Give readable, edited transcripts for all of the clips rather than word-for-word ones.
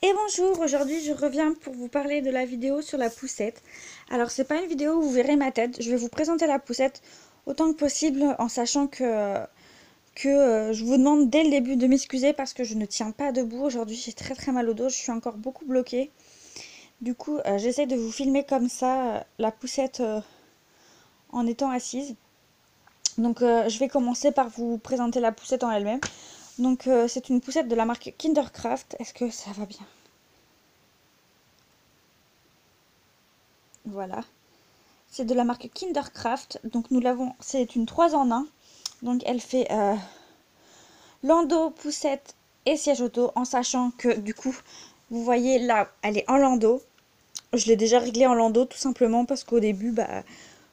Et bonjour, aujourd'hui je reviens pour vous parler de la vidéo sur la poussette. Alors c'est pas une vidéo où vous verrez ma tête, je vais vous présenter la poussette autant que possible en sachant que je vous demande dès le début de m'excuser parce que je ne tiens pas debout. Aujourd'hui j'ai très mal au dos, je suis encore beaucoup bloquée. Du coup j'essaie de vous filmer comme ça la poussette en étant assise. Donc je vais commencer par vous présenter la poussette en elle-même. Donc c'est une poussette de la marque Kindercraft, est-ce que ça va bien? Voilà. C'est de la marque Kindercraft. Donc nous l'avons, c'est une 3 en 1. Donc elle fait landau, poussette et siège auto, en sachant que du coup, vous voyez là, elle est en landau. Je l'ai déjà réglée en landau tout simplement parce qu'au début,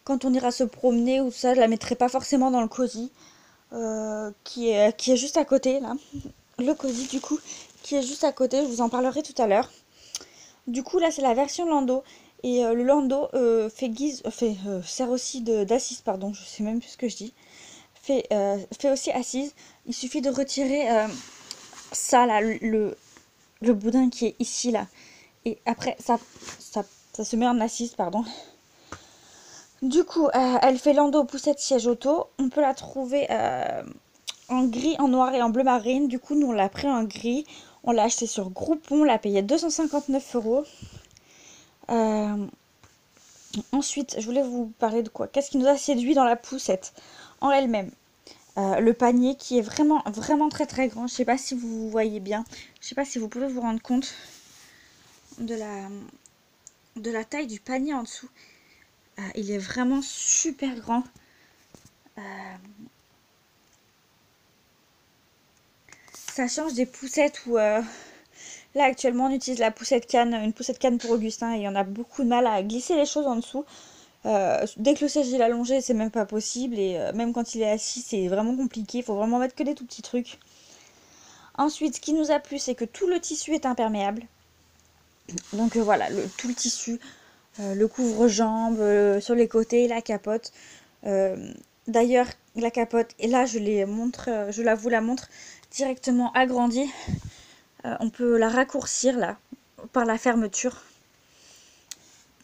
quand on ira se promener ou tout ça, je la mettrai pas forcément dans le cosy qui est juste à côté là. Le cosy du coup qui est juste à côté, je vous en parlerai tout à l'heure. Du coup là c'est la version landau. Et le landau sert aussi d'assise, pardon, je sais même plus ce que je dis. Fait aussi assise. Il suffit de retirer ça là, le boudin qui est ici là. Et après ça se met en assise, pardon. Du coup, elle fait landau, poussette, siège auto. On peut la trouver en gris, en noir et en bleu marine. Du coup, nous on l'a pris en gris. On l'a acheté sur Groupon, on l'a payé 259 euros. Ensuite, je voulais vous parler de quoi? Qu'est-ce qui nous a séduit dans la poussette en elle-même? Le panier qui est vraiment très grand. Je sais pas si vous voyez bien. Je sais pas si vous pouvez vous rendre compte de la taille du panier en dessous. Il est vraiment super grand. Ça change des poussettes où là actuellement on utilise la poussette canne, une poussette canne pour Augustin, et il y en a beaucoup de mal à glisser les choses en dessous. Dès que le siège est allongé, c'est même pas possible, et même quand il est assis, c'est vraiment compliqué. Il faut vraiment mettre que des tout petits trucs. Ensuite, ce qui nous a plu, c'est que tout le tissu est imperméable. Donc voilà, tout le tissu, le couvre-jambe, sur les côtés, la capote. D'ailleurs, la capote, et là je vous la montre directement agrandie. On peut la raccourcir là, par la fermeture.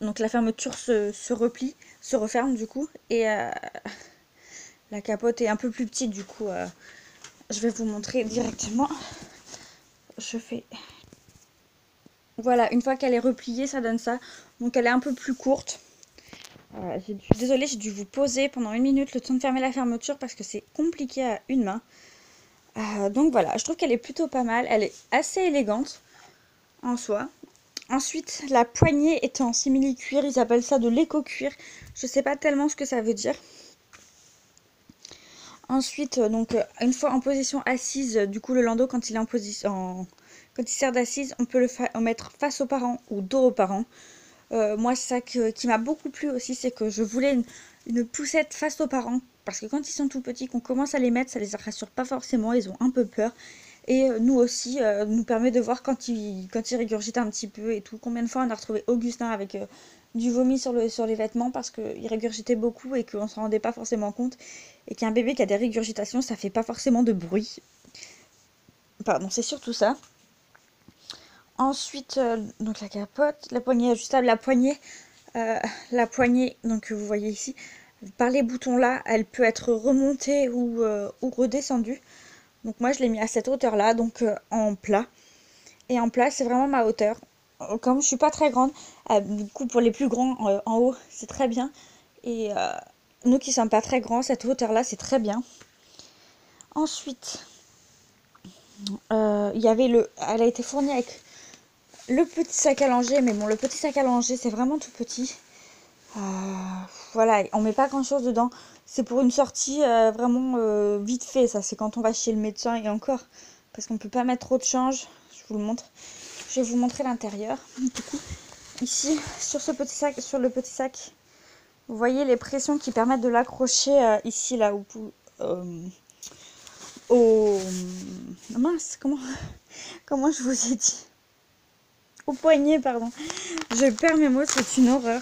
Donc la fermeture se replie, se referme du coup, et la capote est un peu plus petite du coup. Je vais vous montrer directement. Je fais... Voilà, une fois qu'elle est repliée, ça donne ça. Donc elle est un peu plus courte. Désolée, j'ai dû vous poser pendant 1 minute le temps de fermer la fermeture parce que c'est compliqué à une main. Donc voilà, je trouve qu'elle est plutôt pas mal. Elle est assez élégante en soi. Ensuite, la poignée est en simili-cuir. Ils appellent ça de l'éco-cuir. Je sais pas tellement ce que ça veut dire. Ensuite, donc une fois en position assise, du coup le landau quand il est en position, quand il sert d'assise, on peut le mettre face aux parents ou dos aux parents. Moi, c'est ça qui m'a beaucoup plu aussi, c'est que je voulais une poussette face aux parents. Parce que quand ils sont tout petits, qu'on commence à les mettre, ça les rassure pas forcément, ils ont un peu peur. Et nous aussi, nous permet de voir quand ils régurgitent un petit peu et tout. Combien de fois on a retrouvé Augustin avec du vomi sur les vêtements parce qu'il régurgitait beaucoup et qu'on ne s'en rendait pas forcément compte. Et qu'un bébé qui a des régurgitations, ça fait pas forcément de bruit. Pardon, c'est surtout ça. Ensuite, donc la capote, la poignée ajustable, la poignée, donc vous voyez ici, par les boutons là, elle peut être remontée ou redescendue. Donc moi je l'ai mis à cette hauteur là, donc en plat. Et en plat c'est vraiment ma hauteur. Comme je suis pas très grande, du coup pour les plus grands en haut c'est très bien. Et nous qui sommes pas très grands, cette hauteur là c'est très bien. Ensuite, il y avait elle a été fournie avec le petit sac à langer, mais bon, le petit sac à langer, c'est vraiment tout petit. Voilà, on met pas grand chose dedans. C'est pour une sortie vraiment vite fait, ça. C'est quand on va chez le médecin et encore. Parce qu'on peut pas mettre trop de change. Je vous le montre. Je vais vous montrer l'intérieur. Du coup, ici, sur le petit sac, vous voyez les pressions qui permettent de l'accrocher ici, là, au... Mince, comment je vous ai dit? Au poignet, pardon. Je perds mes mots, c'est une horreur.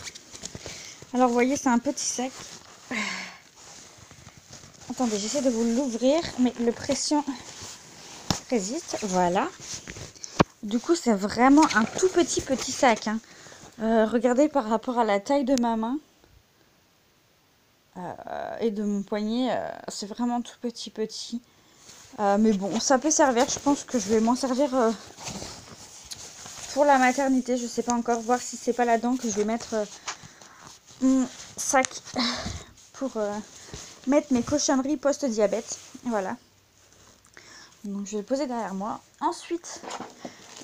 Alors, vous voyez, c'est un petit sac. Attendez, j'essaie de vous l'ouvrir, mais le pression résiste. Voilà. Du coup, c'est vraiment un tout petit sac, hein. Regardez par rapport à la taille de ma main et de mon poignet, c'est vraiment tout petit. Mais bon, ça peut servir. Je pense que je vais m'en servir pour la maternité. Je sais pas encore, voir si c'est pas là-dedans que je vais mettre mon sac pour mettre mes cochonneries post-diabète. Voilà. Donc je vais le poser derrière moi. Ensuite,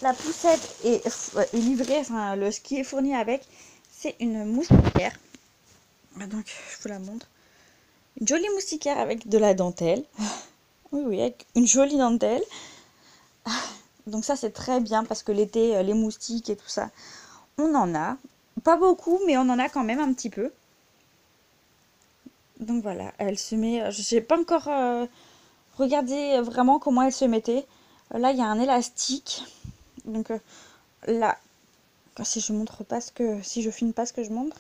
la poussette est livrée, enfin ce qui est fourni avec, c'est une moustiquaire. Donc je vous la montre. Une jolie moustiquaire avec de la dentelle. Oui, avec une jolie dentelle. Donc ça c'est très bien parce que l'été, les moustiques et tout ça, on en a. Pas beaucoup, mais on en a quand même un petit peu. Donc voilà, elle se met... Je n'ai pas encore regardé vraiment comment elle se mettait. Là, il y a un élastique. Donc là, si je montre pas si je filme pas ce que je montre,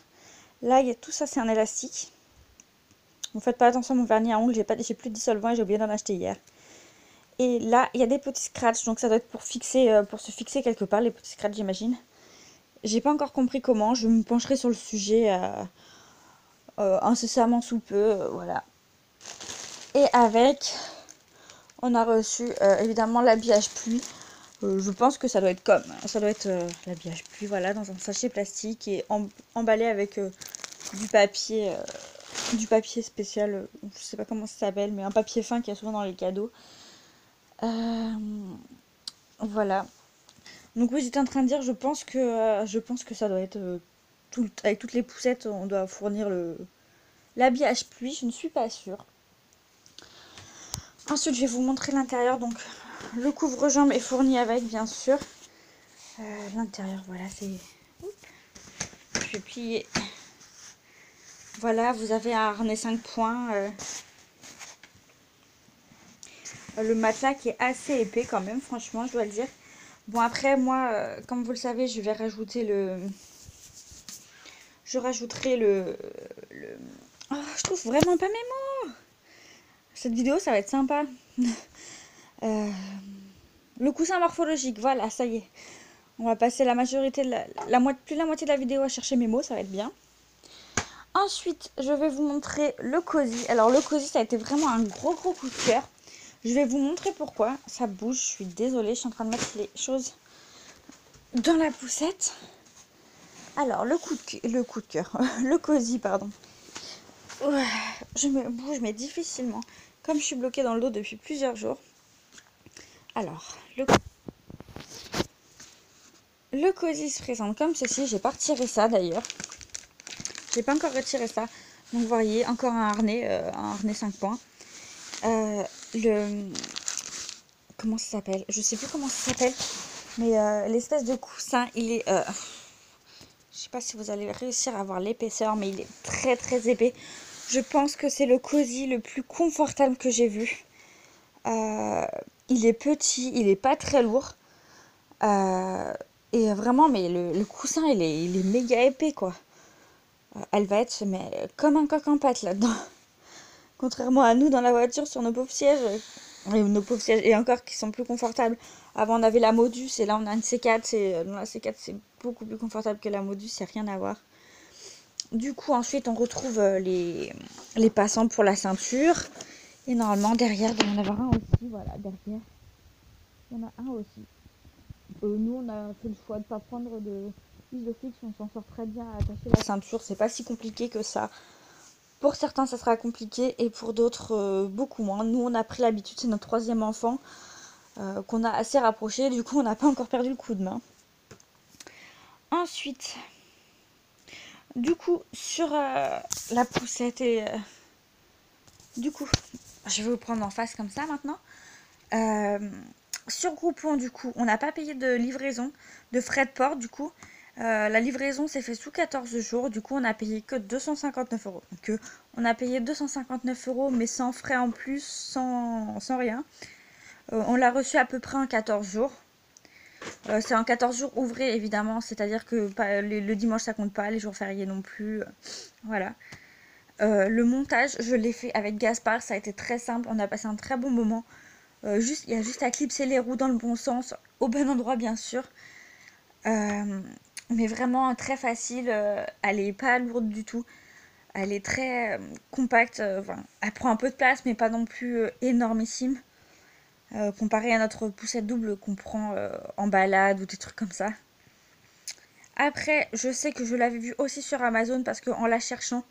là, il y a tout ça, c'est un élastique. Ne faites pas attention à mon vernis à ongles, j'ai plus de dissolvant et j'ai oublié d'en acheter hier. Et là, il y a des petits scratchs, donc ça doit être pour se fixer quelque part, les petits scratchs, j'imagine. J'ai pas encore compris comment, je me pencherai sur le sujet incessamment sous peu, voilà. Et avec, on a reçu évidemment l'habillage pluie. Je pense que ça doit être l'habillage pluie, voilà, dans un sachet plastique et emballé avec du papier spécial, je sais pas comment ça s'appelle, mais un papier fin qu'il y a souvent dans les cadeaux. Voilà. Donc oui, j'étais en train de dire, je pense que ça doit être avec toutes les poussettes, on doit fournir l'habillage pluie. Je ne suis pas sûre. Ensuite, je vais vous montrer l'intérieur. Donc, le couvre-jambe est fourni avec, bien sûr. L'intérieur, voilà, c'est. Je vais plier. Voilà, vous avez un harnais 5 points. Le matelas qui est assez épais quand même, franchement, je dois le dire. Bon, après, moi, comme vous le savez, je vais rajouter je rajouterai Oh, je trouve vraiment pas mes mots. Cette vidéo, ça va être sympa. Le coussin morphologique, voilà, ça y est. On va passer la majorité, plus de la moitié de la vidéo à chercher mes mots, ça va être bien. Ensuite, je vais vous montrer le cosy. Alors, le cosy, ça a été vraiment un gros coup de cœur. Je vais vous montrer pourquoi. Ça bouge, je suis désolée, je suis en train de mettre les choses dans la poussette. Alors, le coup de cœur, le cosy, pardon. Je me bouge, mais difficilement. Comme je suis bloquée dans le dos depuis plusieurs jours. Alors, le cosy se présente comme ceci. J'ai pas retiré ça d'ailleurs. J'ai pas encore retiré ça. Donc, vous voyez, encore un harnais 5 points. Comment ça s'appelle? Je sais plus comment ça s'appelle. Mais l'espèce de coussin, il est... je sais pas si vous allez réussir à voir l'épaisseur, mais il est très épais. Je pense que c'est le cosy le plus confortable que j'ai vu. Il est petit, il est pas très lourd. Et vraiment, mais le coussin, il est méga épais, quoi. Elle va être comme un coq en pâte là-dedans. Contrairement à nous dans la voiture sur nos pauvres sièges. Nos pauvres sièges, et encore qui sont plus confortables. Avant, on avait la Modus, et là, on a une C4. La C4, c'est beaucoup plus confortable que la Modus, c'est rien à voir. Du coup, ensuite, on retrouve les passants pour la ceinture. Et normalement, derrière, il doit y en avoir un aussi. Voilà, derrière, il y en a un aussi. Nous, on a fait le choix de ne pas prendre de Isofix. On s'en sort très bien à attacher la ceinture. C'est pas si compliqué que ça. Pour certains, ça sera compliqué. Et pour d'autres, beaucoup moins. Nous, on a pris l'habitude. C'est notre 3e enfant qu'on a assez rapproché. Du coup, on n'a pas encore perdu le coup de main. Ensuite... Du coup, sur la poussette et... du coup, je vais vous prendre en face comme ça maintenant. Sur Groupon, du coup, on n'a pas payé de livraison, de frais de port, du coup. La livraison s'est fait sous 14 jours, du coup, on a payé que 259 €. Donc, on a payé 259 €, mais sans frais en plus, sans rien. On l'a reçu à peu près en 14 jours. C'est en 14 jours ouvrés, évidemment, c'est-à-dire que le dimanche ça compte pas, les jours fériés non plus, voilà. Le montage, je l'ai fait avec Gaspard, ça a été très simple, on a passé un très bon moment. Il y a juste à clipser les roues dans le bon sens, au bon endroit bien sûr. Mais vraiment très facile, elle est pas lourde du tout. Elle est très compacte, enfin, elle prend un peu de place mais pas non plus énormissime. Comparé à notre poussette double qu'on prend en balade ou des trucs comme ça. Après, je sais que je l'avais vu aussi sur Amazon parce qu'en la cherchant,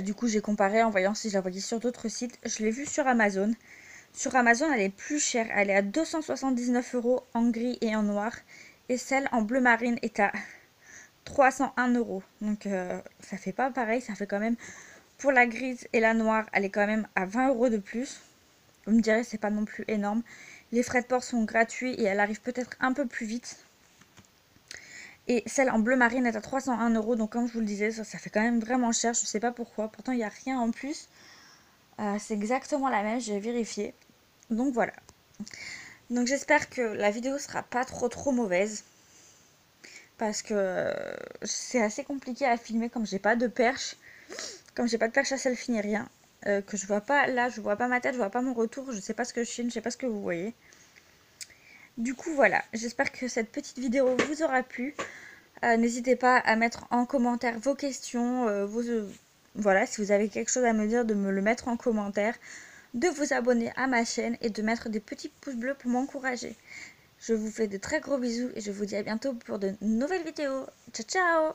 du coup j'ai comparé en voyant si je la voyais sur d'autres sites. Je l'ai vue sur Amazon. Sur Amazon, elle est plus chère. Elle est à 279 € en gris et en noir. Et celle en bleu marine est à 301 €. Donc ça fait pas pareil. Ça fait quand même, pour la grise et la noire, elle est quand même à 20 € de plus. Vous me direz, c'est pas non plus énorme. Les frais de port sont gratuits et elle arrive peut-être un peu plus vite. Et celle en bleu marine est à 301 €. Donc comme je vous le disais, ça fait quand même vraiment cher. Je sais pas pourquoi. Pourtant, il n'y a rien en plus. C'est exactement la même, j'ai vérifié. Donc voilà. Donc j'espère que la vidéo sera pas trop mauvaise. Parce que c'est assez compliqué à filmer comme j'ai pas de perche. Comme j'ai pas de perche à selfie ni rien. Que je vois pas, là je vois pas ma tête, je vois pas mon retour. Je sais pas ce que je filme, je sais pas ce que vous voyez. Du coup voilà, j'espère que cette petite vidéo vous aura plu. N'hésitez pas à mettre en commentaire vos questions, voilà, si vous avez quelque chose à me dire, de me le mettre en commentaire, de vous abonner à ma chaîne et de mettre des petits pouces bleus pour m'encourager. Je vous fais de très gros bisous et je vous dis à bientôt pour de nouvelles vidéos. Ciao ciao!